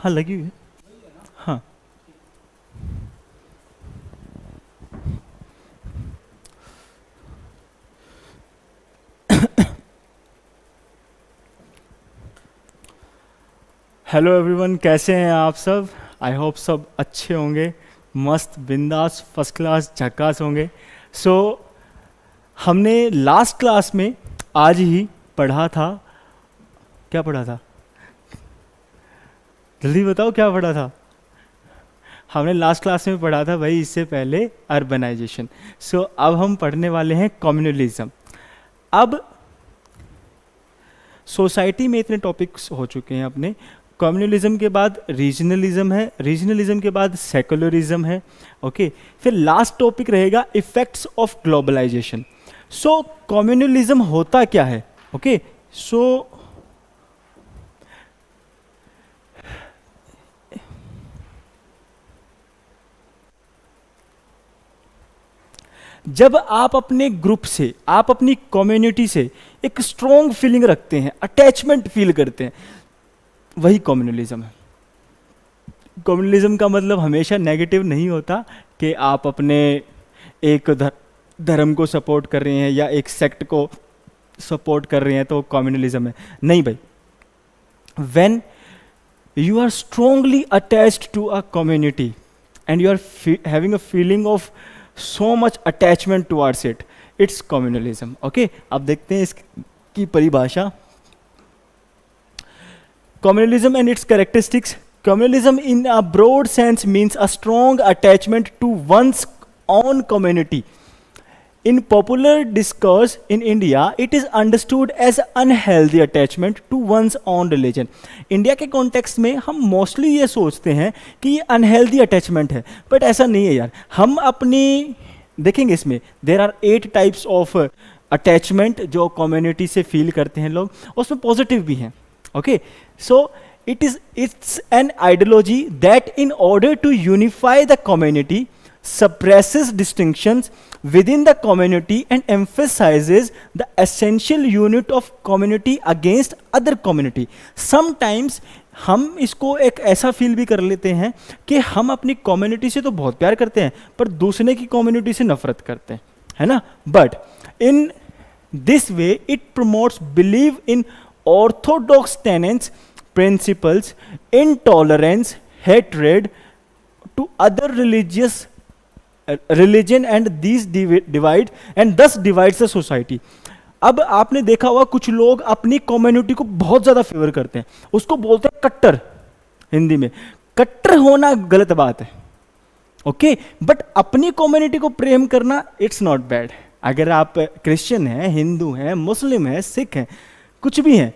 हाँ लगी हुई है। हाँ हेलो एवरीवन, कैसे हैं आप सब? आई होप सब अच्छे होंगे, मस्त बिंदास फर्स्ट क्लास झक्कास होंगे। सो हमने लास्ट क्लास में आज ही पढ़ा था, क्या पढ़ा था? जल्दी बताओ क्या पढ़ा था? हमने लास्ट क्लास में पढ़ा था भाई, इससे पहले अर्बनाइजेशन। सो अब हम पढ़ने वाले हैं कम्युनलिज्म। अब सोसाइटी में इतने टॉपिक्स हो चुके हैं अपने। कम्युनलिज्म के बाद रीजनलिज्म है, रीजनलिज्म के बाद सेकुलरिज्म है। ओके, फिर लास्ट टॉपिक रहेगा effects of globalization. So communalism होता क्या है? ओके, सो जब आप अपने ग्रुप से, आप अपनी कम्युनिटी से एक स्ट्रॉन्ग फीलिंग रखते हैं, अटैचमेंट फील करते हैं, वही कम्युनलिज्म है। कम्युनलिज्म का मतलब हमेशा नेगेटिव नहीं होता कि आप अपने एक धर्म को सपोर्ट कर रहे हैं या एक सेक्ट को सपोर्ट कर रहे हैं तो कम्युनलिज्म है। नहीं भाई, when you are strongly attached to a community and you are having a feeling of so much attachment towards it, it's communalism. Okay, अब देखते हैं इसकी परिभाषा। Communalism and its characteristics. Communalism in a broad sense means a strong attachment to one's own community. In popular discourse in India, it is understood as unhealthy attachment to one's own religion. India के context में हम mostly ये सोचते हैं कि ये unhealthy attachment है, but ऐसा नहीं है यार। हम अपनी देखेंगे इसमें there are 8 types of attachment जो कम्युनिटी से फील करते हैं लोग, उसमें पॉजिटिव भी हैं। Okay, so it's an ideology that in order to unify the community suppresses distinctions within the community and emphasizes the essential unit of community against other community. Sometimes हम इसको एक ऐसा फील भी कर लेते हैं कि हम अपनी कम्युनिटी से तो बहुत प्यार करते हैं पर दूसरे की कम्युनिटी से नफरत करते हैं, है ना? But in this way it promotes believe in Orthodox tenants, principles, intolerance, hatred to other religion and these divide and thus divides the society. अब आपने देखा होगा कुछ लोग अपनी कम्युनिटी को बहुत ज्यादा फेवर करते हैं, उसको बोलते हैं कट्टर। हिंदी में कट्टर होना गलत बात है, ओके, बट अपनी कम्युनिटी को प्रेम करना इट्स नॉट बैड। अगर आप क्रिश्चियन हैं, हिंदू हैं, मुस्लिम हैं, सिख हैं, कुछ भी हैं,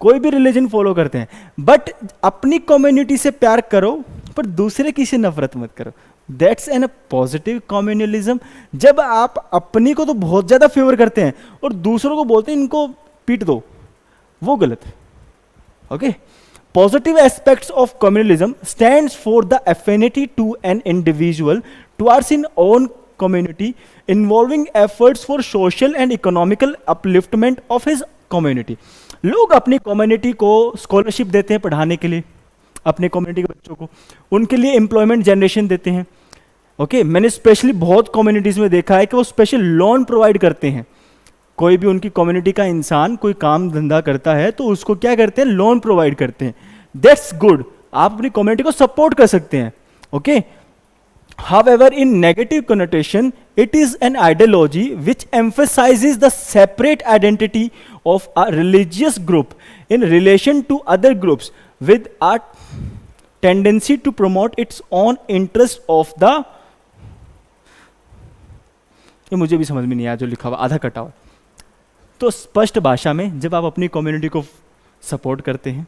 कोई भी रिलीजन फॉलो करते हैं, बट अपनी कम्युनिटी से प्यार करो पर दूसरे की से नफरत मत करो। That's an positive communalism. जब आप अपनी को तो बहुत ज्यादा फेवर करते हैं और दूसरों को बोलते हैं इनको पीट दो, वो गलत है। Okay, positive aspects of communalism stands for the affinity to an individual towards in own community involving efforts for social and economical upliftment of his community. लोग अपनी कम्युनिटी को स्कॉलरशिप देते हैं पढ़ाने के लिए, अपने कम्युनिटी के बच्चों को, उनके लिए एम्प्लॉयमेंट जनरेशन देते हैं। ओके, मैंने स्पेशली बहुत कम्युनिटीज में देखा है कि वो स्पेशल लोन प्रोवाइड करते हैं। कोई भी उनकी कम्युनिटी का इंसान कोई काम धंधा करता है तो उसको क्या करते हैं, लोन प्रोवाइड करते हैं। दैट्स गुड, आप अपनी कम्युनिटी को सपोर्ट कर सकते हैं। Okay, however in negative connotation it is an ideology which emphasizes the separate identity of a religious group in relation to other groups with a tendency to promote its own interest of the, ये मुझे भी समझ में नहीं आया जो लिखा हुआ, आधा कटा हुआ। तो स्पष्ट भाषा में जब आप अपनी कम्युनिटी को सपोर्ट करते हैं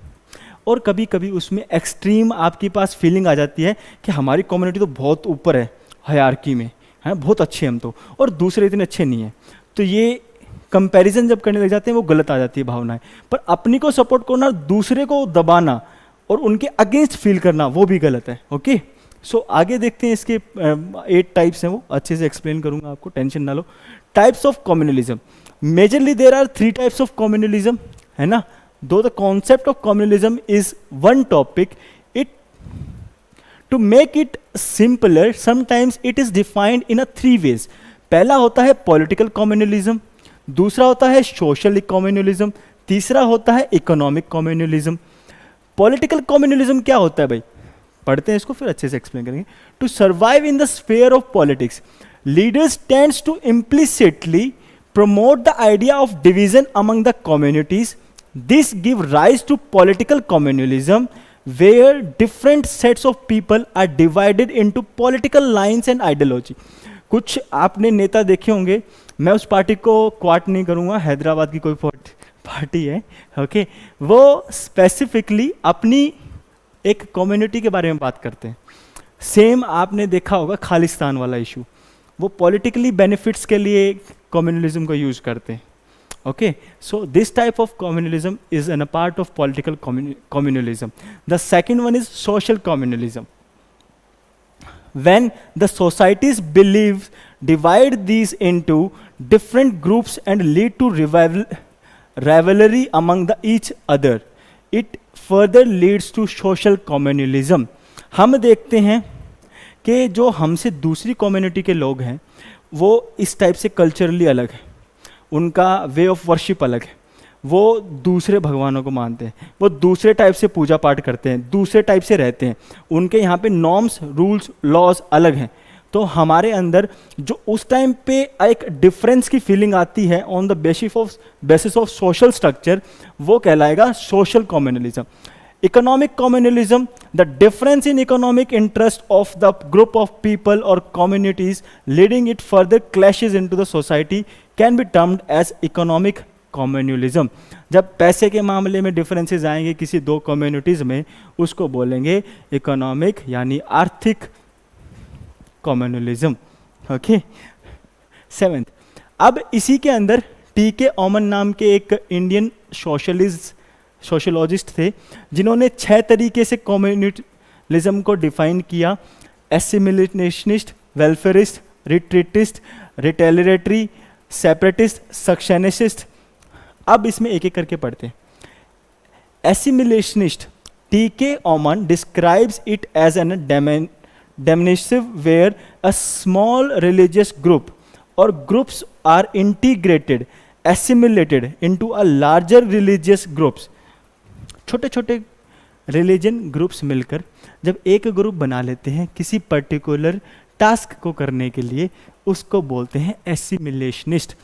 और कभी कभी उसमें एक्सट्रीम आपके पास फीलिंग आ जाती है कि हमारी कम्युनिटी तो बहुत ऊपर है हायरार्की में, है बहुत अच्छे हम तो, और दूसरे इतने अच्छे नहीं हैं, तो ये कंपैरिजन जब करने लग जाते हैं वो गलत आ जाती है भावनाएं। पर अपनी को सपोर्ट करना, दूसरे को दबाना और उनके अगेंस्ट फील करना वो भी गलत है। ओके, सो आगे देखते हैं। इसके 8 टाइप्स हैं, वो अच्छे से एक्सप्लेन करूंगा आपको, टेंशन ना लो। Types of communalism, majorly there are 3 types of communalism, है ना? Though the concept of communalism is one topic, it to make it simpler sometimes it is defined in a 3 ways. पहला होता है political communalism, दूसरा होता है social communalism, तीसरा होता है इकोनॉमिक कम्युनलिज्म. पॉलिटिकल कम्युनलिज्म क्या होता है भाई, पढ़ते हैं इसको फिर अच्छे से एक्सप्लेन करेंगे. To survive in the sphere of politics, leaders tends to implicitly promote the idea of division among the communities. This give rise to political communalism, where different sets of people are divided into political lines and ideology. कुछ आपने नेता देखे होंगे, मैं उस party को क्वाट नहीं करूंगा, हैदराबाद की कोई पार्टी है, ओके, वो स्पेसिफिकली अपनी एक कम्युनिटी के बारे में बात करते हैं. सेम आपने देखा होगा खालिस्तान वाला इशू, वो पॉलिटिकली बेनिफिट्स के लिए कम्युनलिज्म को यूज करते हैं. Okay, so this type of communalism is an a part of political communalism. The second one is social communalism. When the societies believe divide these into different groups and lead to rivalry among each other, it further leads to social communalism. हम देखते हैं कि जो हमसे दूसरी community के लोग हैं वो इस टाइप से कल्चरली अलग है, उनका वे ऑफ वर्शिप अलग है, वो दूसरे भगवानों को मानते हैं, वो दूसरे टाइप से पूजा पाठ करते हैं, दूसरे टाइप से रहते हैं, उनके यहाँ पे नॉर्म्स रूल्स लॉज अलग हैं. तो हमारे अंदर जो उस टाइम पे एक डिफरेंस की फीलिंग आती है on the basis of social structure, वो कहलाएगा social communalism. Economic communalism, the difference in economic interest of the group of people or communities leading it further clashes into the society can be termed as economic communalism. जब पैसे के मामले में differences आएंगे किसी दो कम्युनिटीज में, उसको बोलेंगे इकोनॉमिक यानी आर्थिक कम्युनलिज्म. ओके, 7th, अब इसी के अंदर टी.के. ओमन नाम के एक इंडियन सोशलॉजिस्ट थे जिन्होंने 6 तरीके से कम्युनलिज्म को डिफाइन किया: एसिमिलेशनिस्ट, वेलफेयरिस्ट, रिट्रीटिस्ट, रिटेलिएटरी, सेपरेटिस्ट, सक्सेशनिस्ट. अब इसमें एक एक करके पढ़ते हैं. Assimilationist, TK. Oommen describes it as an diminutive where a small religious group और groups are integrated assimilated into a larger religious groups. छोटे छोटे रिलीजन ग्रुप्स मिलकर जब एक ग्रुप बना लेते हैं किसी पर्टिकुलर टास्क को करने के लिए, उसको बोलते हैं एसिमिलेशनिस्ट.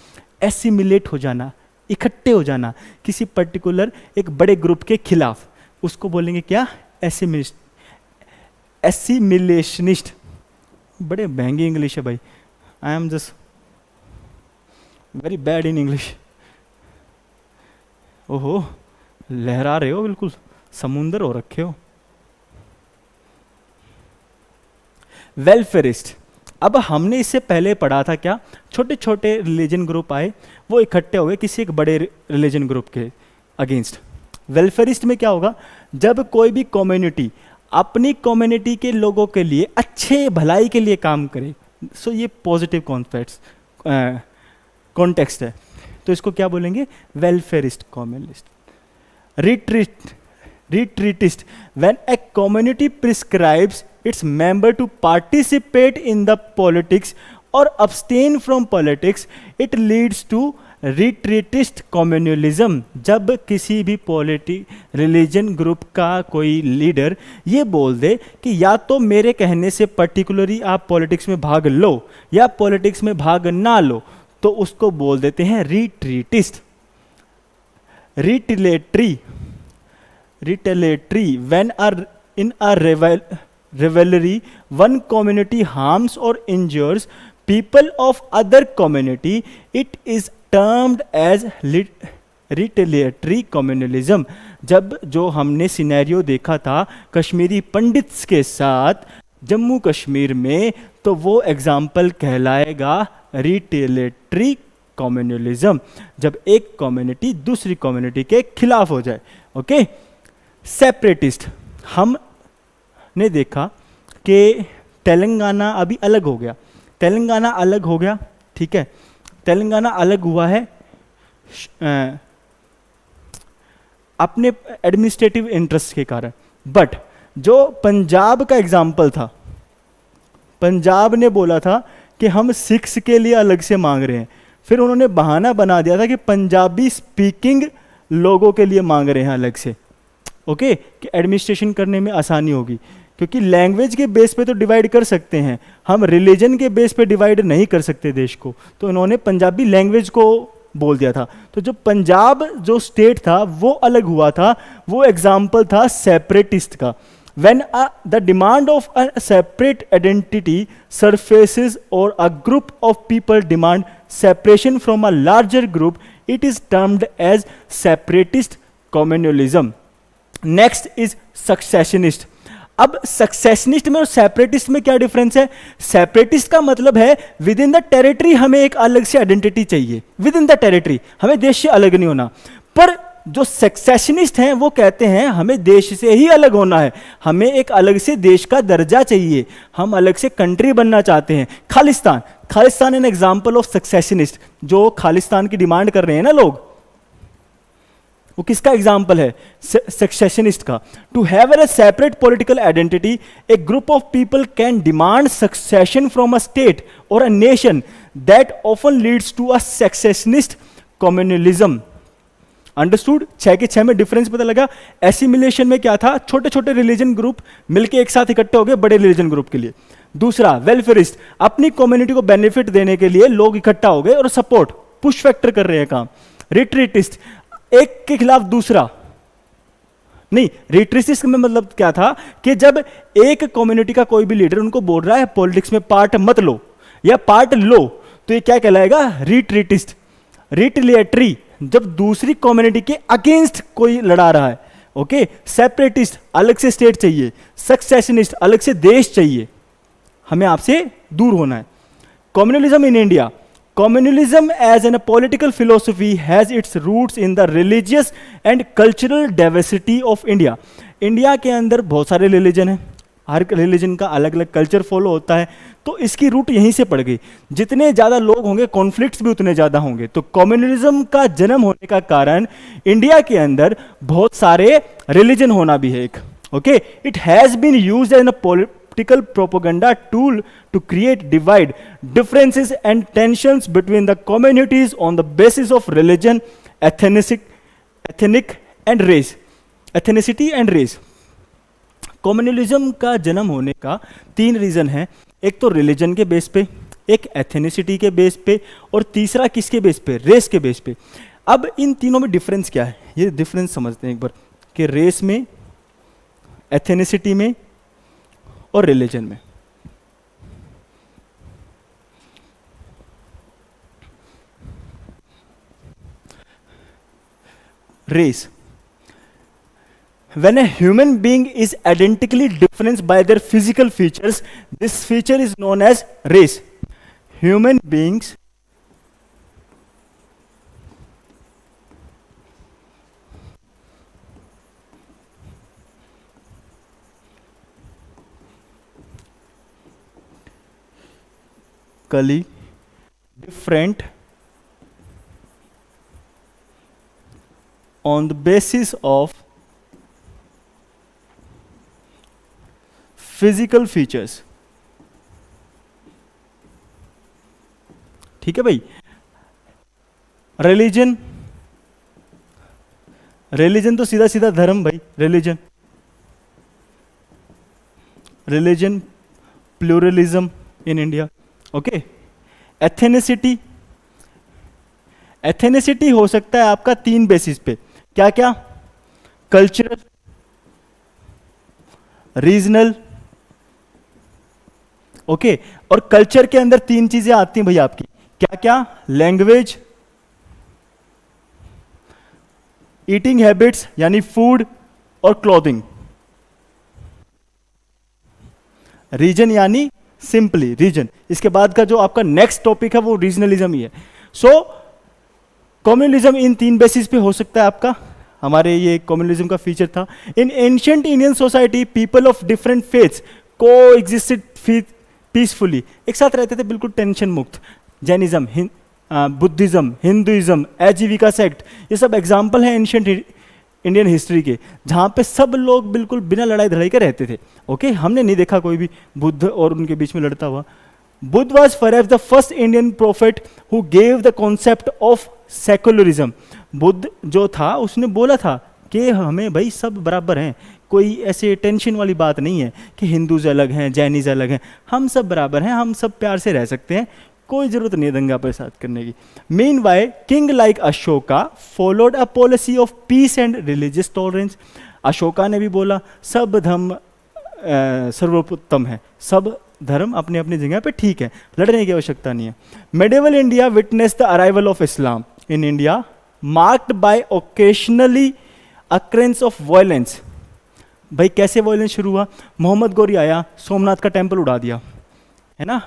एसिमिलेट हो जाना, इकट्ठे हो जाना किसी पर्टिकुलर एक बड़े ग्रुप के खिलाफ, उसको बोलेंगे क्या? एसिमिलेशनिस्ट. बड़े महंगी इंग्लिश है भाई, I am just very bad in English. ओहो, लहरा रहे हो, बिल्कुल समुंदर हो रखे हो. वेलफेयरिस्ट, अब हमने इससे पहले पढ़ा था क्या, छोटे छोटे रिलीजन ग्रुप आए, वो इकट्ठे हो गए किसी एक बड़े रिलीजन ग्रुप के अगेंस्ट. वेलफेयरिस्ट में क्या होगा, जब कोई भी कम्युनिटी अपनी कम्युनिटी के लोगों के लिए अच्छे भलाई के लिए काम करे, सो ये पॉजिटिव कॉन्टेक्स्ट है, तो इसको क्या बोलेंगे? वेलफेयरिस्ट communalist. retreatist, when a community prescribes its member to participate in the politics or abstain from politics, it leads to retreatist communalism. जब किसी भी रिलीजन ग्रुप का कोई लीडर ये बोल दे कि या तो मेरे कहने से पर्टिकुलरली आप पॉलिटिक्स में भाग लो या पॉलिटिक्स में भाग ना लो, तो उसको बोल देते हैं रिट्रीटिस्ट. Retaliatory, when in a rivalry one community harms or injures people of other community, it is termed as retaliatory communalism. जब जो हमने सिनेरियो देखा था कश्मीरी पंडित्स के साथ जम्मू कश्मीर में, तो वो एग्जाम्पल कहलाएगा रिटेलिएटरी कम्युनलिज्म, जब एक कम्युनिटी दूसरी कम्युनिटी के खिलाफ हो जाए. ओके, सेपरेटिस्ट, हमने देखा कि तेलंगाना अभी अलग हो गया, तेलंगाना अलग हो गया, ठीक है, तेलंगाना अलग हुआ है अपने एडमिनिस्ट्रेटिव इंटरेस्ट के कारण, बट जो पंजाब का एग्जाम्पल था, पंजाब ने बोला था कि हम सिख्स के लिए अलग से मांग रहे हैं, फिर उन्होंने बहाना बना दिया था कि पंजाबी स्पीकिंग लोगों के लिए मांग रहे हैं अलग से, ओके, कि एडमिनिस्ट्रेशन करने में आसानी होगी। क्योंकि लैंग्वेज के बेस पे तो डिवाइड कर सकते हैं, हम रिलीजन के बेस पे डिवाइड नहीं कर सकते देश को, तो इन्होंने पंजाबी लैंग्वेज को बोल दिया था। तो जो पंजाब जो स्टेट था वो अलग हुआ था, वो एग्जाम्पल था सेपरेटिस्ट का। When the demand of a separate identity surfaces or a group of people demand separation from a larger group, it is termed as separatist communalism. Next is successionist. अब सक्सेशनिस्ट में और सेपरेटिस्ट में क्या difference है? Separatist का मतलब है with in the territory हमें एक अलग से आइडेंटिटी चाहिए, विद इन द टेरिटरी, हमें देश से अलग नहीं होना। पर जो सक्सेशनिस्ट हैं वो कहते हैं हमें देश से ही अलग होना है, हमें एक अलग से देश का दर्जा चाहिए, हम अलग से कंट्री बनना चाहते हैं। Khalistan, Khalistan an example of secessionist, जो खालिस्तान की डिमांड कर रहे हैं ना लोग, वो किसका एग्जाम्पल है? सक्सेशनिस्ट का। To have a separate political identity, a group of people can demand secession from a state और a nation that often leads to a secessionist communalism. Understood? 6 के 6 में डिफरेंस पता लगा। एसिमिलेशन में क्या था? छोटे छोटे रिलीजन ग्रुप मिलके एक साथ इकट्ठे हो गए बड़े रिलीजन ग्रुप के लिए। दूसरा वेलफेयरिस्ट, अपनी कम्युनिटी को बेनिफिट देने के लिए लोग इकट्ठा हो गए और सपोर्ट पुश फैक्टर कर रहे हैं काम। रिट्रीटिस्ट, एक के खिलाफ दूसरा नहीं। रिट्रीटिस्ट में मतलब क्या था कि जब एक कम्युनिटी का कोई भी लीडर उनको बोल रहा है पॉलिटिक्स में पार्ट मत लो या पार्ट लो, तो ये क्या कहलाएगा? रिट्रीटिस्ट। रिटिलिएटरी, जब दूसरी कम्युनिटी के अगेंस्ट कोई लड़ा रहा है, ओके। सेपरेटिस्ट, अलग से स्टेट चाहिए। सक्सेशनिस्ट, अलग से देश चाहिए, हमें आपसे दूर होना है। Communalism in India, communalism as a political philosophy has its roots in the religious and cultural diversity of India. India के अंदर बहुत सारे रिलीजन हैं, हर रिलीजन का अलग अलग कल्चर फॉलो होता है, तो इसकी रूट यहीं से पड़ गई। जितने ज़्यादा लोग होंगे कॉन्फ्लिक्ट्स भी उतने ज़्यादा होंगे। तो कम्युनलिज्म का जन्म होने का कारण इंडिया के अंदर बहुत सारे रिलीजन होना भी है एक, okay. It has been used as a political propaganda tool to create divide, differences and tensions between the communities on the basis of religion, ethnic and race, ethnicity and race. Communalism का जन्म होने का 3 reason है। एक तो religion के base पे, एक एथेनिसिटी के बेस पे, और तीसरा किसके बेस पे? रेस के बेस पे। अब इन तीनों में डिफरेंस क्या है, ये डिफरेंस समझते हैं एक बार, कि रेस में, एथेनिसिटी में और रिलीजन में। Race, when a human being is identically different by their physical features, this feature is known as race. Human beings different on the basis of physical features. ठीक है भाई। रिलीजन, रिलीजन तो सीधा सीधा धर्म भाई, religion, religion pluralism in India, okay. Ethnicity, ethnicity हो सकता है आपका 3 बेसिस पे, क्या क्या? Cultural, regional, okay. और कल्चर के अंदर 3 चीजें आती हैं भाई आपकी, क्या क्या? लैंग्वेज, ईटिंग हैबिट्स यानी फूड, और क्लॉथिंग। रीजन यानी सिंपली रीजन। इसके बाद का जो आपका नेक्स्ट टॉपिक है वो रीजनलिज्म ही है। सो कम्युनलिज्म इन 3 बेसिस पे हो सकता है आपका। हमारे ये कम्युनलिज्म का फीचर था। इन ancient Indian society people of different faiths को एग्जिस्टेड पीसफुली, एक साथ रहते थे बिल्कुल टेंशन मुक्त। जैनिज्म, बुद्धिज्म, हिंदुइज्म, आजीविका सेक्ट, ये सब एग्जाम्पल हैं एंशिएंट इंडियन हिस्ट्री के, जहाँ पे सब लोग बिल्कुल बिना लड़ाई धड़ाई के रहते थे। ओके, हमने नहीं देखा कोई भी बुद्ध और उनके बीच में लड़ता हुआ। Buddha was perhaps the first Indian prophet who gave the concept of secularism. Buddha जो था उसने बोला था कि हमें भाई सब बराबर हैं, कोई ऐसे टेंशन वाली बात नहीं है कि हिंदूज अलग हैं, जैनिज अलग हैं, हम सब बराबर हैं, हम सब प्यार से रह सकते हैं, कोई जरूरत नहीं है दंगा फसाद करने की। Meanwhile king like Ashoka followed a policy of peace and religious tolerance. Ashoka ने भी बोला सब धर्म सर्वोत्तम है, सब धर्म अपने अपनी जगह पे ठीक है, लड़ने की आवश्यकता नहीं है। Medieval India witness the arrival of Islam in India marked by occasionally occurrence of violence. भाई कैसे वायलेंस शुरू हुआ? मोहम्मद गौरी आया, सोमनाथ का टेम्पल उड़ा दिया, है ना,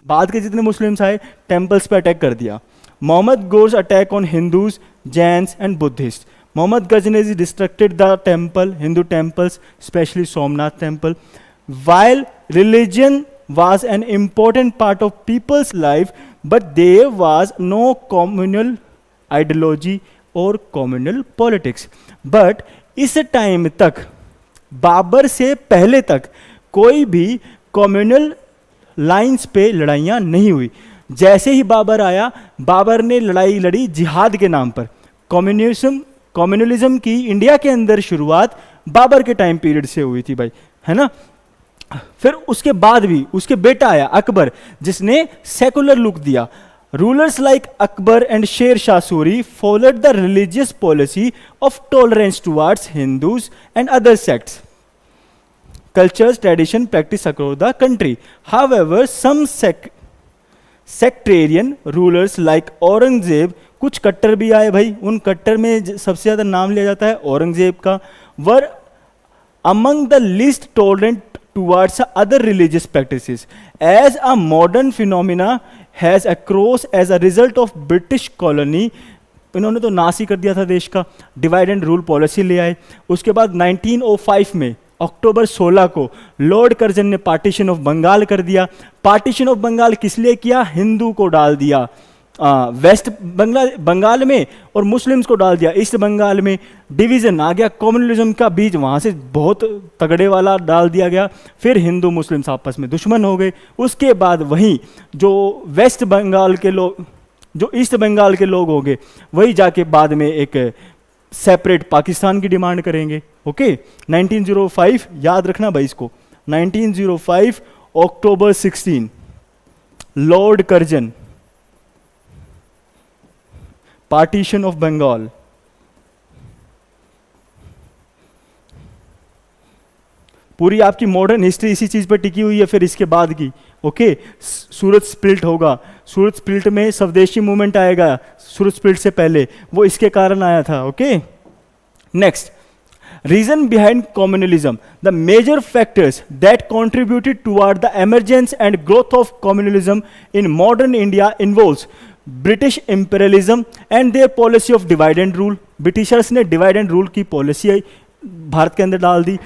बाद के जितने मुस्लिम्स आए टेम्पल्स पे अटैक कर दिया। Mohammad Ghor's attack on Hindus, Jains and Buddhist. Mohammad Ghaznavi destructed the temple, Hindu temples, specially Somnath temple. While religion was an important part of people's life, but there was no communal ideology or communal politics. But इस time तक, बाबर से पहले तक कोई भी communal lines पे लड़ाइयाँ नहीं हुई। जैसे ही बाबर आया, बाबर ने लड़ाई लड़ी जिहाद के नाम पर। कम्युनलिज्म की इंडिया के अंदर शुरुआत बाबर के टाइम पीरियड से हुई थी भाई, है ना। फिर उसके बाद भी उसके बेटा आया अकबर, जिसने सेकुलर लुक दिया। Rulers like Akbar and Sher Shah Suri followed the religious policy of tolerance towards Hindus and other sects, cultures, tradition, practice across the country. However, some sectarian rulers like Aurangzeb, कुछ कट्टर भी आए भाई, उन कट्टर में सबसे ज़्यादा नाम लिया जाता है औरंगजेब का, were among the least tolerant towards other religious practices. As a modern phenomena has across as a result of British colony, इन्होंने तो नाश ही कर दिया था देश का, डिवाइड एंड रूल पॉलिसी ले आए। उसके बाद 1905 में अक्टूबर 16 को लॉर्ड कर्जन ने पार्टीशन ऑफ बंगाल कर दिया। पार्टीशन ऑफ बंगाल किस लिए किया? हिंदू को डाल दिया वेस्ट बंगाल में और मुस्लिम्स को डाल दिया ईस्ट बंगाल में। डिवीजन आ गया, कम्युनलिज्म का बीज वहाँ से बहुत तगड़े वाला डाल दिया गया। फिर हिंदू मुस्लिम्स आपस में दुश्मन हो गए। उसके बाद वहीं जो वेस्ट बंगाल के लोग, जो ईस्ट बंगाल के लोग हो गए, वही जाके बाद में एक सेपरेट पाकिस्तान की डिमांड करेंगे। ओके 1905 याद रखना भाई इसको, 1905 October 16 Lord Curzon, partition of Bengal. पूरी आपकी मॉडर्न हिस्ट्री इसी चीज पर टिकी हुई है। फिर इसके बाद की ओके सूरत स्प्लिट होगा, सूरत स्प्लिट में स्वदेशी मूवमेंट आएगा, सूरत स्प्लिट से पहले वो इसके कारण आया था। Okay next, reason behind communalism. The major factors that contributed toward the emergence and growth of communalism in modern India involves British imperialism and their policy of divide and rule. Britishers ने divide and rule की policy Bharat के अंदर डाल दी।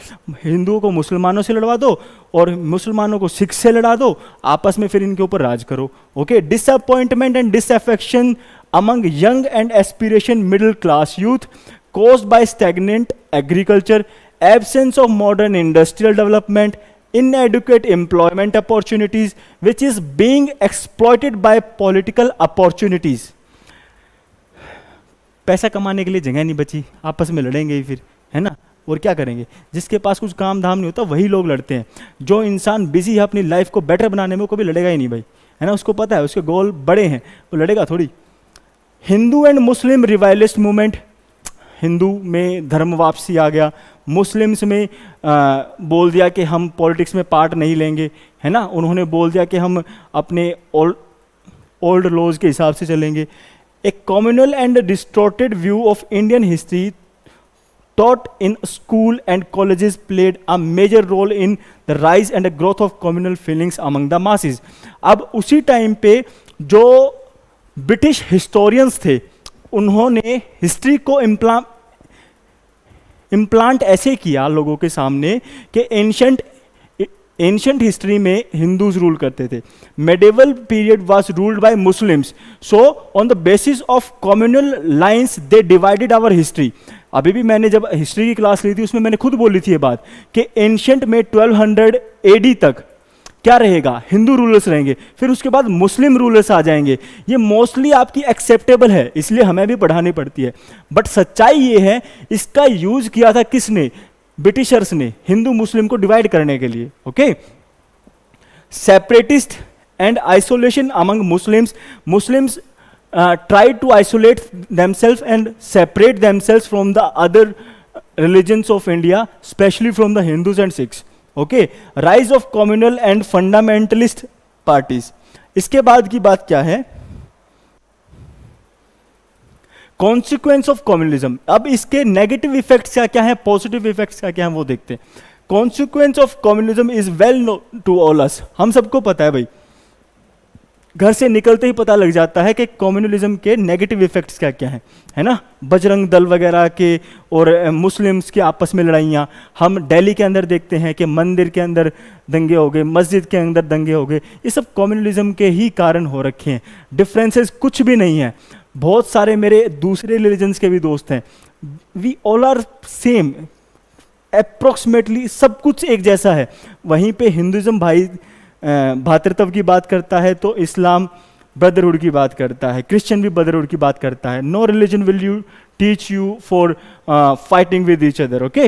हिंदुओं को मुसलमानों से लड़वा दो और मुसलमानों को सिख से लड़ा दो, आपस में फिर इनके ऊपर राज करो। Okay disappointment and disaffection among young and aspiration middle class youth caused by stagnant agriculture, absence of modern industrial development, inadequate employment opportunities, which is being exploited by political opportunities. पैसा कमाने के लिए जगह नहीं बची, आपस में लड़ेंगे ही फिर, है ना। और क्या करेंगे? जिसके पास कुछ काम धाम नहीं होता वही लोग लड़ते हैं। जो इंसान बिजी है अपनी लाइफ को बेटर बनाने में, वो कभी लड़ेगा ही नहीं भाई, है ना। उसको पता है उसके गोल बड़े हैं, वो लड़ेगा थोड़ी। Hindu and Muslim revivalist movement, Hindu में धर्म वापसी आ गया, मुस्लिम्स में बोल दिया कि हम पॉलिटिक्स में पार्ट नहीं लेंगे, है ना। उन्होंने बोल दिया कि हम अपने ओल्ड लॉज के हिसाब से चलेंगे। A communal and distorted view of Indian history taught in school and colleges played a major role in the rise and the growth of communal feelings among the masses. अब उसी time पे जो British historians थे, उन्होंने history को implant ऐसे किया लोगों के सामने कि एंशंट हिस्ट्री में हिंदूज रूल करते थे, medieval period was ruled by Muslims, so on the basis of communal lines they divided our history. अभी भी मैंने जब हिस्ट्री की क्लास ली थी उसमें मैंने खुद बोली थी ये बात कि एंशियंट में 1200 एडी तक क्या रहेगा, हिंदू रूलर्स रहेंगे, फिर उसके बाद मुस्लिम रूलर्स आ जाएंगे। ये मोस्टली आपकी एक्सेप्टेबल है, इसलिए हमें भी पढ़ानी पड़ती है। बट सच्चाई ये है, इसका यूज किया था किसने? ब्रिटिशर्स ने, हिंदू मुस्लिम को डिवाइड करने के लिए। Okay, separatist and isolation among Muslims, Muslims tried to isolate themselves and separate themselves from the other religions of India, especially from the Hindus and Sikhs. Okay, rise of communal and fundamentalist parties. इसके बाद की बात क्या है? Consequence of communalism. अब इसके negative effects क्या क्या है, पॉजिटिव इफेक्ट्स क्या क्या है, वो देखते हैं। Consequence of communalism is well known to all us, हम सबको पता है भाई, घर से निकलते ही पता लग जाता है कि कम्युनलिज्म के नेगेटिव इफेक्ट्स क्या क्या हैं, है ना। बजरंग दल वगैरह के और मुस्लिम्स के आपस में लड़ाइयाँ, हम दिल्ली के अंदर देखते हैं कि मंदिर के अंदर दंगे हो गए, मस्जिद के अंदर दंगे हो गए, ये सब कम्युनलिज्म के ही कारण हो रखे हैं। डिफरेंसेस कुछ भी नहीं है। बहुत सारे मेरे दूसरे रिलीजन्स के भी दोस्त हैं, we all are same, approximately सब कुछ एक जैसा है। वहीं पे हिंदुज़म भाई भातृत्व की बात करता है तो इस्लाम ब्रदरहुड की बात करता है, क्रिश्चियन भी ब्रदरहुड की बात करता है। No religion will you teach you for fighting with each other. Okay,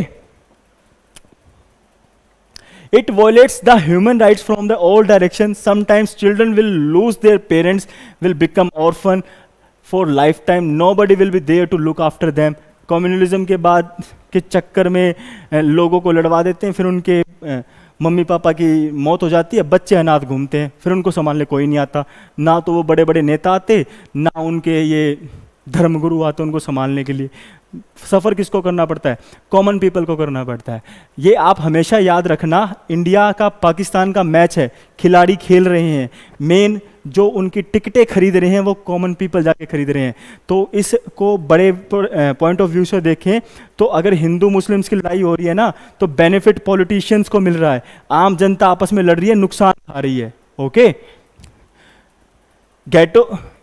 it violates the human rights from the all direction, sometimes children will lose their parents, will become orphan for life time, nobody will be there to look after them. Communalism के बाद के चक्कर में लोगों को लड़वा देते हैं, फिर उनके मम्मी पापा की मौत हो जाती है, बच्चे अनाथ घूमते हैं, फिर उनको संभालने कोई नहीं आता, ना तो वो बड़े बड़े नेता आते, ना उनके ये धर्मगुरु आते उनको संभालने के लिए। सफ़र किसको करना पड़ता है? कॉमन पीपल को करना पड़ता है। ये आप हमेशा याद रखना, इंडिया का पाकिस्तान का मैच है, खिलाड़ी खेल रहे हैं, मेन जो उनकी टिकटें खरीद रहे हैं वो कॉमन पीपल जाके खरीद रहे हैं। तो इसको बड़े पॉइंट ऑफ व्यू से देखें तो अगर हिंदू मुस्लिम्स की लड़ाई हो रही है ना, तो बेनिफिट पॉलिटिशियंस को मिल रहा है, आम जनता आपस में लड़ रही है, नुकसान खा रही है। Okay,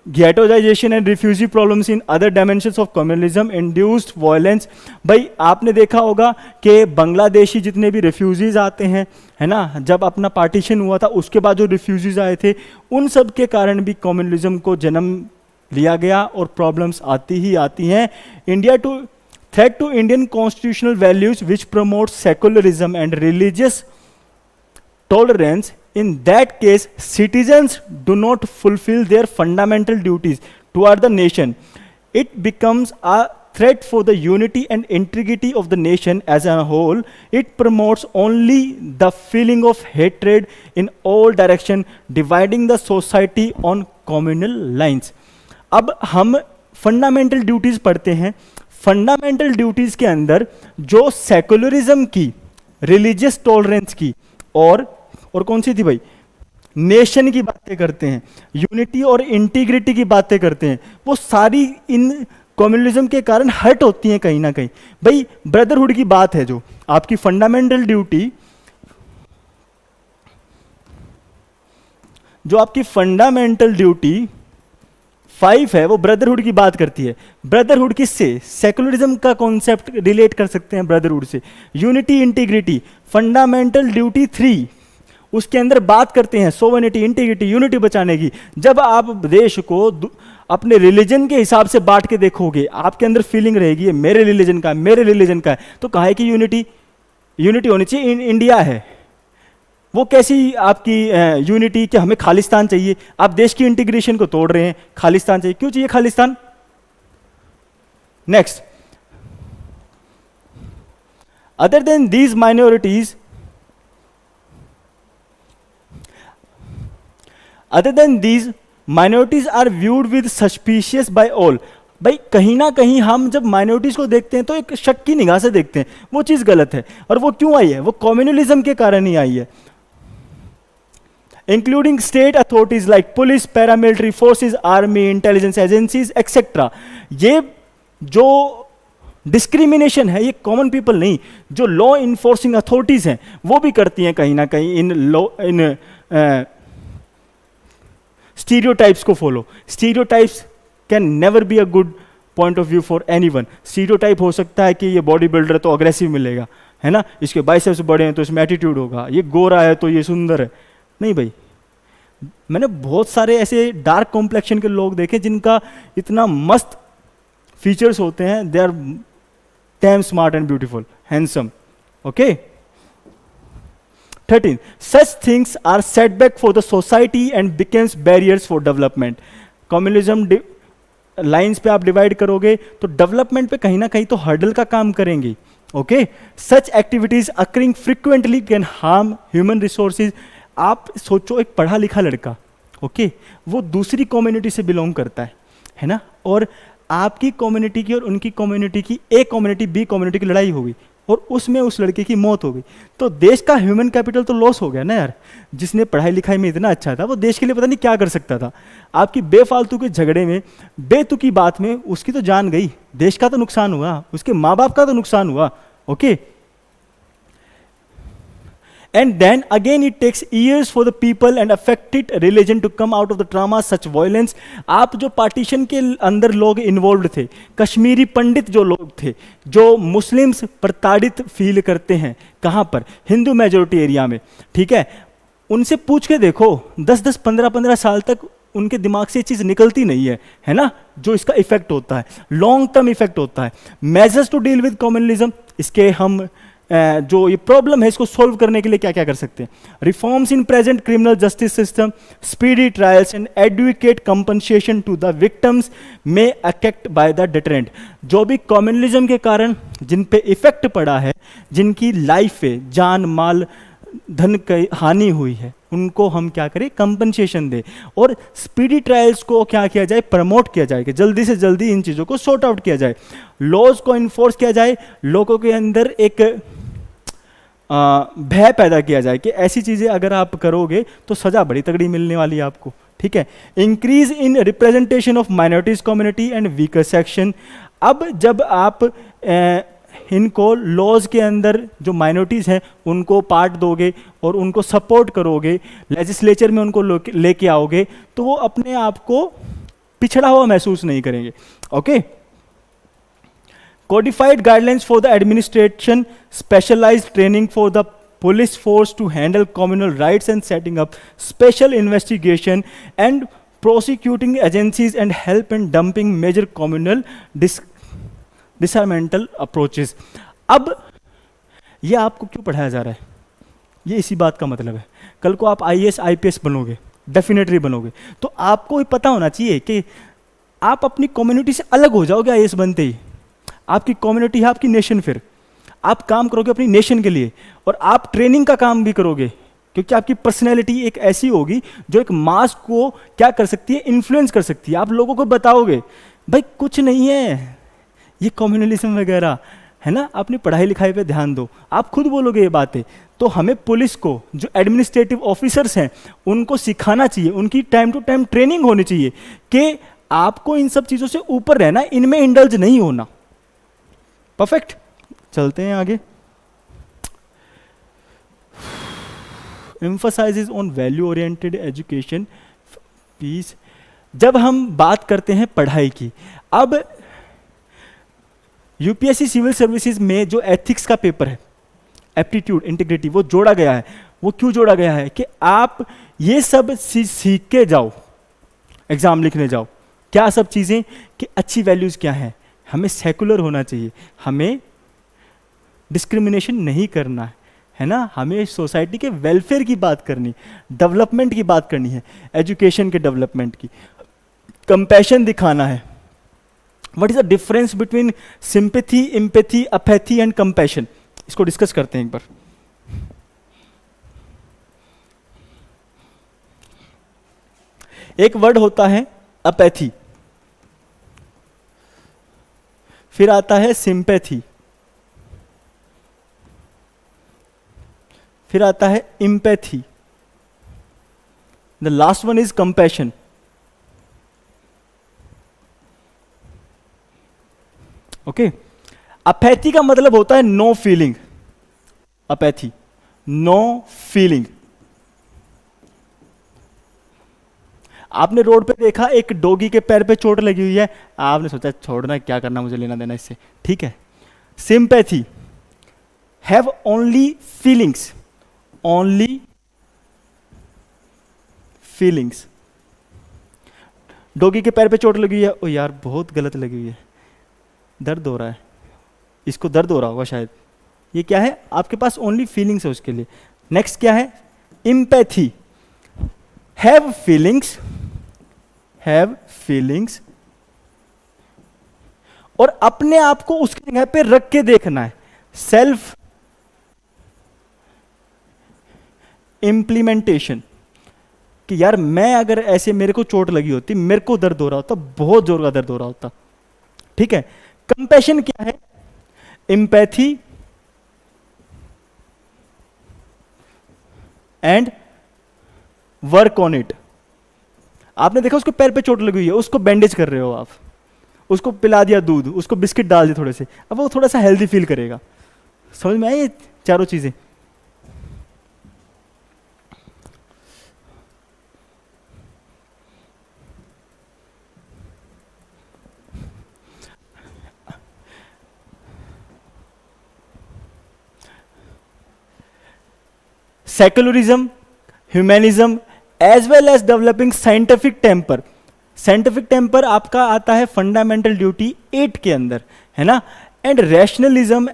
ghettoization and refugee problems in other dimensions of communalism induced violence। भाई आपने देखा होगा कि बांग्लादेशी जितने भी रिफ्यूजीज आते हैं, है ना, जब अपना पार्टीशन हुआ था उसके बाद जो रिफ्यूजीज आए थे, उन सब के कारण भी कम्युनलिज्म को जन्म लिया गया और प्रॉब्लम्स आती ही आती हैं। India to threat to Indian constitutional values which promote secularism and religious tolerance, in that case citizens do not fulfill their fundamental duties toward the nation. It becomes a threat for the unity and integrity of the nation as a whole. It promotes only the feeling of hatred in all direction, dividing the society on communal lines. अब हम fundamental duties पढ़ते हैं। Fundamental duties के अंदर जो secularism की, religious tolerance की और कौन सी थी भाई, नेशन की बातें करते हैं, यूनिटी और इंटीग्रिटी की बातें करते हैं, वो सारी इन कम्युनलिज्म के कारण हर्ट होती हैं कहीं ना कहीं। भाई ब्रदरहुड की बात है, जो आपकी फंडामेंटल ड्यूटी, जो आपकी फंडामेंटल ड्यूटी 5 है, वो ब्रदरहुड की बात करती है। ब्रदरहुड किससे? सेकुलरिज्म का कॉन्सेप्ट रिलेट कर सकते हैं ब्रदरहुड से। यूनिटी इंटीग्रिटी, फंडामेंटल ड्यूटी 3, उसके अंदर बात करते हैं सोवरेनिटी, इंटीग्रिटी, यूनिटी बचाने की। जब आप देश को अपने रिलीजन के हिसाब से बांट के देखोगे, आपके अंदर फीलिंग रहेगी ये मेरे रिलीजन का है, मेरे रिलीजन का है, तो कहा है कि यूनिटी होनी चाहिए। इंडिया है, वो कैसी आपकी यूनिटी कि हमें खालिस्तान चाहिए? आप देश की इंटीग्रेशन को तोड़ रहे हैं, खालिस्तान चाहिए। क्यों चाहिए Khalistan? Next, other than these minorities, Other than these, minorities are viewed with suspicious by all। भाई कहीं ना कहीं हम जब माइनॉरिटीज को देखते हैं तो एक शक की निगाह से देखते हैं, वो चीज़ गलत है। और वो क्यों आई है? वो कम्युनलिज्म के कारण ही आई है। Including state authorities like police, paramilitary forces, army, intelligence agencies etcetera. ये जो डिस्क्रिमिनेशन है ये कॉमन पीपल नहीं, जो लॉ इन्फोर्सिंग अथॉरिटीज हैं वो भी करती हैं कहीं ना कहीं इन लॉ, इन स्टीरियोटाइप्स को follow. Stereotypes can never be a good point of view for anyone. Stereotype हो सकता है कि ये बॉडी बिल्डर है तो अग्रेसिव मिलेगा, है ना, इसके बाइसेप्स बड़े हैं तो इसमें एटीट्यूड होगा, ये गोरा है तो ये सुंदर है। नहीं भाई, मैंने बहुत सारे ऐसे डार्क कॉम्प्लेक्शन के लोग देखे जिनका इतना मस्त फीचर्स होते हैं, they are damn smart and beautiful, handsome. Okay, 13 such things are setback for the society and becomes barriers for development। Communism lines पे आप डिवाइड करोगे तो डेवलपमेंट पे कहीं ना कहीं तो हर्डल का काम करेंगी। Okay, such activities occurring frequently can harm human resources. आप सोचो एक पढ़ा लिखा लड़का, ओके, वो दूसरी कम्युनिटी से बिलोंग करता है ना, और आपकी कम्युनिटी की और उनकी कम्युनिटी की, ए कम्युनिटी बी कम्युनिटी की लड़ाई होगी और उसमें उस लड़के की मौत हो गई, तो देश का ह्यूमन कैपिटल तो लॉस हो गया ना यार। जिसने पढ़ाई लिखाई में इतना अच्छा था वो देश के लिए पता नहीं क्या कर सकता था। आपकी बेफालतू के झगड़े में, बेतुकी बात में उसकी तो जान गई, देश का तो नुकसान हुआ, उसके माँ बाप का तो नुकसान हुआ। Okay, and then again it takes years for the people and affected religion to come out of the trauma such violence। आप जो पार्टीशन के अंदर लोग इन्वॉल्व थे, कश्मीरी पंडित जो लोग थे, जो मुस्लिम्स प्रताड़ित फील करते हैं, कहाँ पर, हिंदू मेजोरिटी एरिया में, ठीक है, उनसे पूछ के देखो, 10-10 15-15 साल तक उनके दिमाग से ये चीज़ निकलती नहीं है ना, जो इसका इफेक्ट होता है, लॉन्ग टर्म इफेक्ट होता है। Measures to deal with communalism, इसके हम जो ये प्रॉब्लम है इसको सॉल्व करने के लिए क्या क्या कर सकते हैं। Reforms in present criminal justice system, speedy trials and advocate compensation to the victims में अफेक्ट बाय द डिटरेंट। जो भी कम्युनलिज्म के कारण जिन पे इफेक्ट पड़ा है, जिनकी लाइफ पे जान माल धन की हानि हुई है, उनको हम क्या करें, कंपनसेशन दे, और स्पीडी ट्रायल्स को क्या किया जाए, प्रमोट किया जाए कि जल्दी से जल्दी इन चीज़ों को सॉर्ट आउट किया जाए, लॉज को इन्फोर्स किया जाए, लोगों के अंदर एक भय पैदा किया जाए कि ऐसी चीज़ें अगर आप करोगे तो सज़ा बड़ी तगड़ी मिलने वाली है आपको, ठीक है। Increase in representation of minorities community and weaker section. अब जब आप इनको लॉज के अंदर जो माइनॉरिटीज़ हैं उनको पार्ट दोगे और उनको सपोर्ट करोगे, लेजिस्लेचर में उनको लेके आओगे, तो वो अपने आप को पिछड़ा हुआ महसूस नहीं करेंगे। Okay, codified guidelines for the administration, specialized training for the police force to handle communal rights and setting up special investigation and prosecuting agencies and help in dumping major communal disarmamental approaches। अब ये आपको क्यों पढ़ाया जा रहा है, ये इसी बात का मतलब है, कल को आप IAS IPS बनोगे, डेफिनेटली बनोगे, तो आपको ही पता होना चाहिए कि आप अपनी कम्युनिटी से अलग हो जाओगे IAS बनते ही। आपकी कम्युनिटी है आपकी नेशन, फिर आप काम करोगे अपनी नेशन के लिए और आप ट्रेनिंग का काम भी करोगे, क्योंकि आपकी पर्सनैलिटी एक ऐसी होगी जो एक मास को क्या कर सकती है, इन्फ्लुएंस कर सकती है। आप लोगों को बताओगे भाई कुछ नहीं है ये कम्युनलिज्म वगैरह, है ना, अपनी पढ़ाई लिखाई पे ध्यान दो, आप खुद बोलोगे ये बातें। तो हमें पुलिस को, जो एडमिनिस्ट्रेटिव ऑफिसर्स हैं, उनको सिखाना चाहिए, उनकी टाइम टू टाइम ट्रेनिंग होनी चाहिए कि आपको इन सब चीज़ों से ऊपर रहना, इनमें इंडल्ज नहीं होना। परफेक्ट, चलते हैं आगे। Emphasizes on value oriented education peace. जब हम बात करते हैं पढ़ाई की, अब यूपीएससी सिविल सर्विसेज में जो एथिक्स का पेपर है, एप्टीट्यूड इंटीग्रिटी, वो जोड़ा गया है। वो क्यों जोड़ा गया है कि आप ये सब सीख के जाओ, एग्जाम लिखने जाओ। क्या सब चीज़ें, कि अच्छी वैल्यूज़ क्या हैं, हमें सेकुलर होना चाहिए, हमें डिस्क्रिमिनेशन नहीं करना है ना, हमें सोसाइटी के वेलफेयर की बात करनी, डेवलपमेंट की बात करनी है, एजुकेशन के डेवलपमेंट की, कंपैशन दिखाना है। What is the difference between sympathy, empathy, apathy and compassion, इसको डिस्कस करते हैं एक बार। एक वर्ड होता है अपैथी, फिर आता है सिंपैथी, फिर आता है empathy, the last one is compassion. Okay, apathy का मतलब होता है no feeling, apathy no feeling. आपने रोड पे देखा एक डॉगी के पैर पे चोट लगी हुई है, आपने सोचा छोड़ना क्या करना, मुझे लेना देना इससे, ठीक है। Sympathy, have only feelings, only feelings. Doggy के पैर पे चोट लगी हुई है, ओ यार बहुत गलत लगी हुई है, दर्द हो रहा है, इसको दर्द हो रहा होगा शायद, ये क्या है, आपके पास ओनली फीलिंग्स है उसके लिए। नेक्स्ट क्या है, empathy, have feelings, have feelings, और अपने आप को उसकी जगह पे रख के देखना है, सेल्फ इम्प्लीमेंटेशन, कि यार मैं अगर ऐसे मेरे को चोट लगी होती, मेरे को दर्द हो रहा होता, बहुत जोर का दर्द हो रहा होता, ठीक है। कंपैशन क्या है, empathy and work on it. आपने देखा उसको पैर पे चोट लगी हुई है, उसको बैंडेज कर रहे हो आप, उसको पिला दिया दूध, उसको बिस्किट डाल दिए थोड़े से, अब वो थोड़ा सा हेल्दी फील करेगा। समझ में आई ये चारों चीजें? Secularism, humanism, as well as developing scientific temper. Scientific temper आपका आता है फंडामेंटल ड्यूटी 8 के अंदर, है ना। And rationalism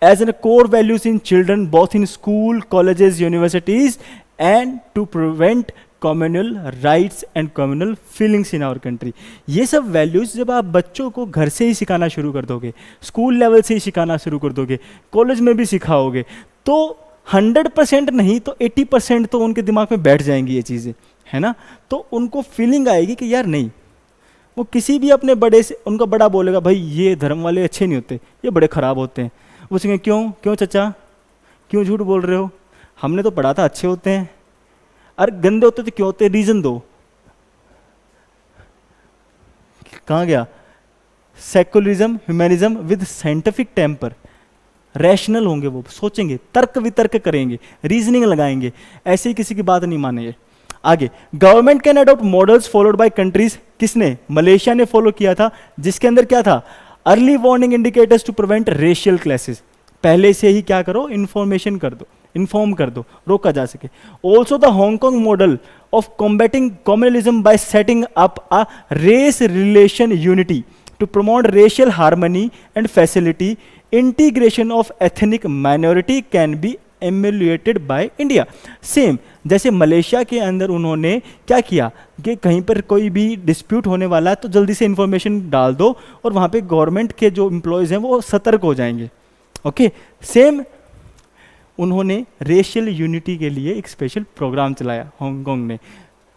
as an core values in children both in school, colleges, universities, and to prevent communal riots and communal feelings in our country. ये सब values जब आप बच्चों को घर से ही सिखाना शुरू कर दोगे, स्कूल लेवल से ही सिखाना शुरू कर दोगे, कॉलेज में भी सिखाओगे, तो 100% नहीं तो 80% तो उनके दिमाग में बैठ जाएंगी ये चीज़ें, है ना। तो उनको फीलिंग आएगी कि यार नहीं, वो किसी भी अपने बड़े से, उनका बड़ा बोलेगा भाई ये धर्म वाले अच्छे नहीं होते, ये बड़े खराब होते हैं, वो कहेंगे क्यों क्यों चाचा, क्यों झूठ बोल रहे हो, हमने तो पढ़ा था अच्छे होते हैं, अरे गंदे होते तो क्यों होते, रीजन दो। कहाँ गया, secularism, humanism with scientific temper. Rational होंगे, वो सोचेंगे, तर्क वितर्क करेंगे, रीजनिंग लगाएंगे, ऐसे ही किसी की बात नहीं मानेंगे। आगे, government can adopt models followed by countries. किसने, मलेशिया ने फॉलो किया था, जिसके अंदर क्या था, early warning indicators to prevent racial classes. पहले से ही क्या करो, इंफॉर्मेशन कर दो, इन्फॉर्म कर दो, रोका जा सके। Also the Hong Kong model of combating communalism by setting up a race relation unity to promote racial harmony and facility integration of ethnic minority can be emulated by India. Same जैसे Malaysia के अंदर उन्होंने क्या किया कि कहीं पर कोई भी डिस्प्यूट होने वाला है तो जल्दी से इंफॉर्मेशन डाल दो और वहाँ पे गवर्नमेंट के जो एम्प्लॉयज़ हैं वो सतर्क हो जाएंगे। ओके, सेम उन्होंने रेशियल यूनिटी के लिए एक स्पेशल प्रोग्राम चलाया हांगकांग ने,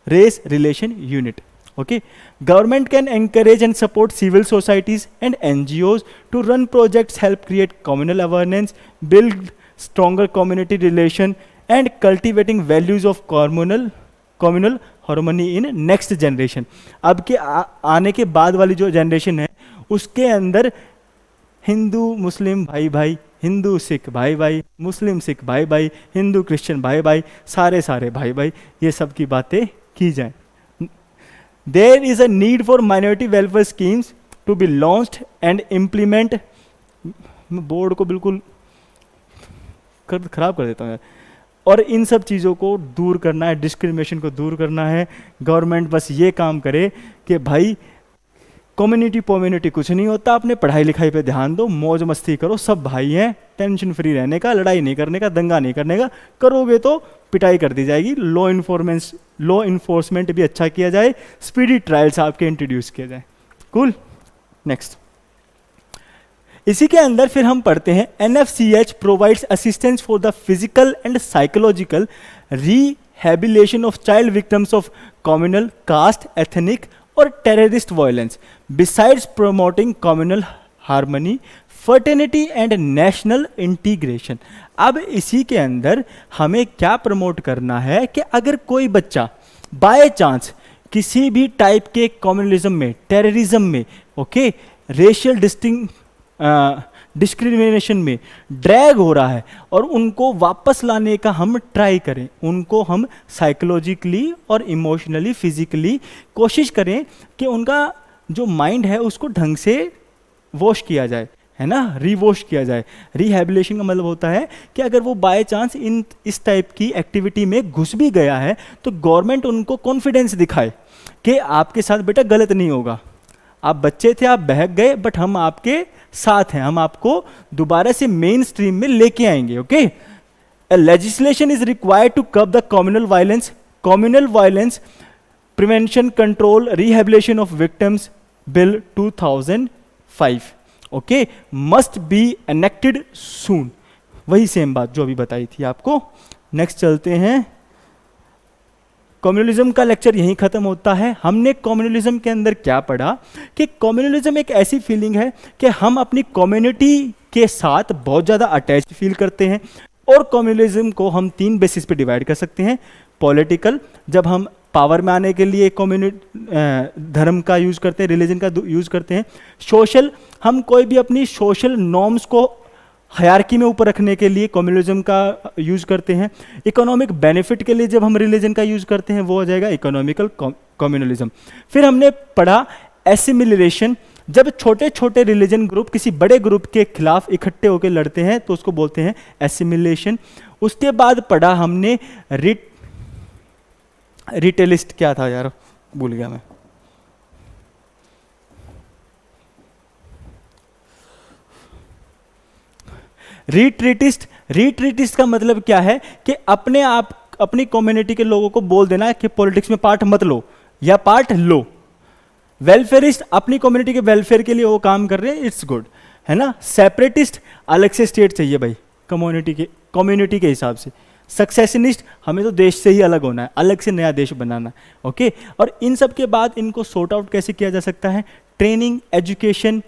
race relation unit. Okay, government can encourage and support civil societies and NGOs to run projects, help create communal awareness, build stronger community relation, and cultivating values of communal harmony in next generation. अब के आने के बाद वाली जो generation है उसके अंदर हिंदू मुस्लिम भाई भाई, हिंदू सिख भाई भाई, मुस्लिम सिख भाई भाई, हिंदू क्रिश्चियन भाई भाई, सारे सारे भाई भाई, ये सब की बातें की जाएं। There is a need for minority welfare schemes to be launched and implement। Board को बिल्कुल खराब कर देता हूँ यार। और इन सब चीज़ों को दूर करना है, डिस्क्रिमिनेशन को दूर करना है। गवर्नमेंट बस ये काम करे कि भाई कम्युनिटी कुछ नहीं होता, अपने पढ़ाई लिखाई पे ध्यान दो, मौज मस्ती करो, सब भाई हैं, टेंशन फ्री रहने का, लड़ाई नहीं करने का, दंगा नहीं करने का, करोगे तो पिटाई कर दी जाएगी। लॉ इन्फोर्समेंट भी अच्छा किया जाए, स्पीडी ट्रायल्स आपके इंट्रोड्यूस किए जाए। Cool, next. इसी के अंदर फिर हम पढ़ते हैं NFCH provides assistance for the physical and psychological rehabilitation of child victims of communal, caste, ethnic और terrorist violence, besides promoting communal harmony, fraternity and national integration. अब इसी के अंदर हमें क्या प्रमोट करना है कि अगर कोई बच्चा बाय चांस किसी भी टाइप के कम्युनलिज्म में, टेररिज्म में, ओके, रेशियल डिस्क्रिमिनेशन में ड्रैग हो रहा है और उनको वापस लाने का हम ट्राई करें, उनको हम साइकोलॉजिकली और इमोशनली फिजिकली कोशिश करें कि उनका जो माइंड है उसको ढंग से वॉश किया जाए, है ना, रिवॉश किया जाए। रिहैबिलिटेशन का मतलब होता है कि अगर वो बाय चांस इस टाइप की एक्टिविटी में घुस भी गया है तो गवर्नमेंट उनको कॉन्फिडेंस दिखाए कि आपके साथ बेटा गलत नहीं होगा, आप बच्चे थे, आप बहक गए, बट हम आपके साथ हैं, हम आपको दोबारा से मेन स्ट्रीम में लेके आएंगे। Okay, legislation is required to curb the communal violence prevention control rehabilitation of victims bill 2005 okay must be enacted soon. वही सेम बात जो अभी बताई थी आपको। नेक्स्ट चलते हैं, कम्युनलिज्म का लेक्चर यहीं खत्म होता है। हमने कम्युनलिज्म के अंदर क्या पढ़ा कि कम्युनलिज्म एक ऐसी फीलिंग है कि हम अपनी कम्युनिटी के साथ बहुत ज़्यादा अटैच फील करते हैं, और कम्युनलिज्म को हम 3 बेसिस पे डिवाइड कर सकते हैं। पॉलिटिकल, जब हम पावर में आने के लिए धर्म का यूज़ करते हैं, रिलीजन का यूज़ करते हैं। सोशल, हम कोई भी अपनी सोशल नॉर्म्स को हायरार्की में ऊपर रखने के लिए कम्युनलिज्म का यूज़ करते हैं। इकोनॉमिक बेनिफिट के लिए जब हम रिलीजन का यूज़ करते हैं वो हो जाएगा इकोनॉमिकल कम्युनलिज्म। फिर हमने पढ़ा एसिमिलेशन, जब छोटे छोटे रिलीजन ग्रुप किसी बड़े ग्रुप के खिलाफ इकट्ठे होकर लड़ते हैं तो उसको बोलते हैं एसिमिलेशन। उसके बाद पढ़ा हमने रिटेलिस्ट, क्या था यार भूल गया मैं, रिट्रीटिस्ट का मतलब क्या है कि अपने आप अपनी कम्युनिटी के लोगों को बोल देना कि पॉलिटिक्स में पार्ट मत लो या पार्ट लो। वेलफेयरिस्ट, अपनी कम्युनिटी के वेलफेयर के लिए वो काम कर रहे हैं, इट्स गुड, है ना। सेपरेटिस्ट, अलग से स्टेट चाहिए भाई कम्युनिटी के हिसाब से। सक्सेशनिस्ट, हमें तो देश से ही अलग होना है, अलग से नया देश बनाना है। ओके, और इन सब के बाद इनको सॉर्ट आउट कैसे किया जा सकता है, ट्रेनिंग, एजुकेशन,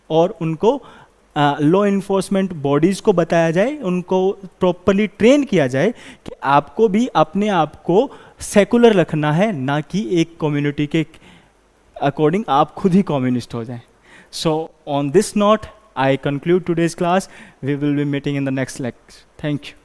और उनको लॉ इन्फोर्समेंट बॉडीज़ को बताया जाए, उनको प्रॉपरली ट्रेन किया जाए कि आपको भी अपने आप को सेकुलर रखना है, ना कि एक कम्युनिटी के अकॉर्डिंग आप खुद ही कम्युनिस्ट हो जाएं। So on this note I conclude today's class, we will be meeting in the next lecture. Thank you.